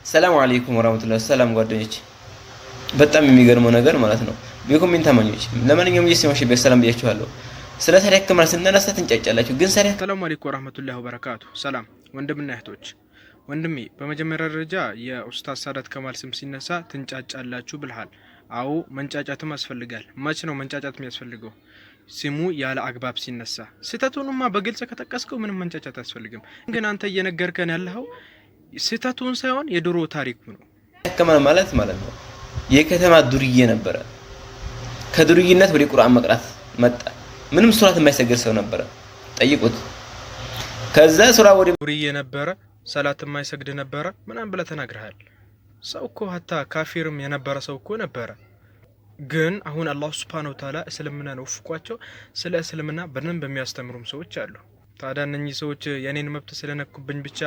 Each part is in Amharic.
ሰላም አለይኩም ወራህመቱላሂ ሰላም ጓደኞች፣ በጣም የሚገርመው ነገር ማለት ነው የኮሜንት አማኞች፣ ለማንኛውም እየሰማሽ በሰላም ብያችኋለሁ። ስለ ታሪክ ከማል ስናነሳ ትንጫጫላችሁ፣ ግን ሰላም አለይኩም ወራህመቱላሂ ወበረካቱ። ሰላም ወንድምና እህቶች፣ ወንድሜ በመጀመሪያ ደረጃ የኡስታዝ ሳዳት ከማል ስም ሲነሳ ትንጫጫላችሁ ብልሃል። አዎ መንጫጫትም ያስፈልጋል። መች ነው መንጫጫት የሚያስፈልገው? ስሙ ያለ አግባብ ሲነሳ። ስህተቱንማ በግልጽ ከጠቀስከው ምንም መንጫጫት አያስፈልግም። ግን አንተ እየነገርከን ያለኸው ስህተቱን ሳይሆን የድሮ ታሪኩ ነው። ከማል ማለት ነው የከተማ ዱርዬ ነበረ። ከዱርዬነት ወደ ቁርአን መቅራት መጣ። ምንም ሱራት የማይሰግድ ሰው ነበረ፣ ጠይቁት። ከዛ ሱራ ወደ ዱርዬ ነበረ፣ ሰላት የማይሰግድ ነበረ ምናምን ብለህ ተናግረሃል። ሰው እኮ ሀታ ካፊርም የነበረ ሰው እኮ ነበረ። ግን አሁን አላህ ሱብሓነሁ ወተዓላ እስልምናን ወፍቋቸው ስለ እስልምና በደንብ የሚያስተምሩም ሰዎች አሉ። ታዲያ እነኚህ ሰዎች የኔን መብት ስለነኩብኝ ብቻ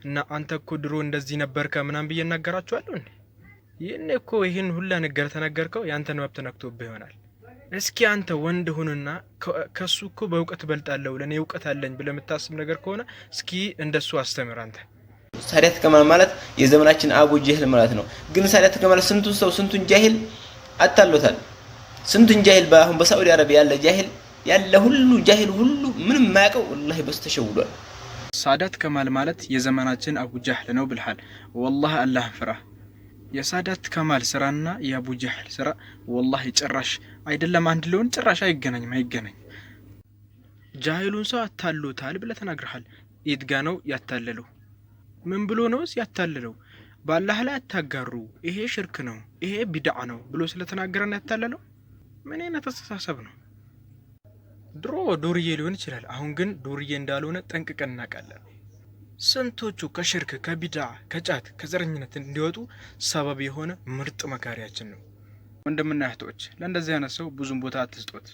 እና አንተ እኮ ድሮ እንደዚህ ነበርከ ምናምን ብዬ እናገራቸዋለሁ እንዴ? ይህን እኮ ይህን ሁላ ነገር ተነገርከው ያንተን መብት ነክቶብህ ይሆናል። እስኪ አንተ ወንድ ሁንና ከሱ እኮ በእውቀት በልጣለሁ ለኔ እውቀት አለኝ ብለህ የምታስብ ነገር ከሆነ እስኪ እንደሱ አስተምር አንተ። ሳዳት ከማል ማለት የዘመናችን አቡ ጀህል ማለት ነው። ግን ሳዳት ከማል ስንቱን ሰው ስንቱን ጃሂል አታሎታል። ስንቱን ጃሂል በአሁን በሳዑዲ አረቢያ ያለ ጃሂል ያለ ሁሉ ጃሂል ሁሉ ምንም ማያውቀው ወላሂ በስ ተሸውዷል። ሳዳት ከማል ማለት የዘመናችን አቡ ጀህል ነው ብልሃል። ወላሂ አላህን ፍራ። የሳዳት ከማል ስራና የአቡ ጀህል ስራ ወላሂ ጭራሽ አይደለም አንድ ሊሆን ጭራሽ አይገናኝም። ጃሂሉን ሰው አታሎታል ብለህ ተናግረሃል። ኢድጋ ነው ያታለለው? ምን ብሎ ነውስ ያታለለው? በአላህ ላይ አታጋሩ፣ ይሄ ሽርክ ነው፣ ይሄ ቢድዓ ነው ብሎ ስለተናገረን ያታለለው? ምን አይነት አስተሳሰብ ነው? ድሮ ዱርዬ ሊሆን ይችላል፣ አሁን ግን ዱርዬ እንዳልሆነ ጠንቅቀን እናውቃለን። ስንቶቹ ከሽርክ ከቢድዓ ከጫት ከዘረኝነት እንዲወጡ ሰበብ የሆነ ምርጥ መካሪያችን ነው። ወንድምና እህቶች ለእንደዚህ አይነት ሰው ብዙም ቦታ አትስጦት።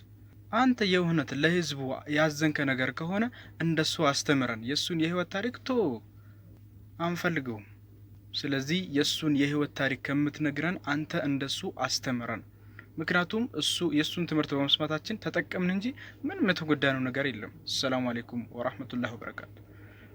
አንተ የእውነት ለህዝቡ ያዘንከ ነገር ከሆነ እንደሱ አስተምረን። የሱን የህይወት ታሪክ አንፈልገውም። ስለዚህ የሱን የህይወት ታሪክ ከምትነግረን አንተ እንደሱ አስተምረን። ምክንያቱም የሱን ትምህርት በመስማታችን ተጠቀምን እንጂ ምንም የተጎዳነው ነገር የለም። ሰላም አለይኩም ወራህመቱላሂ ወበረካቱ።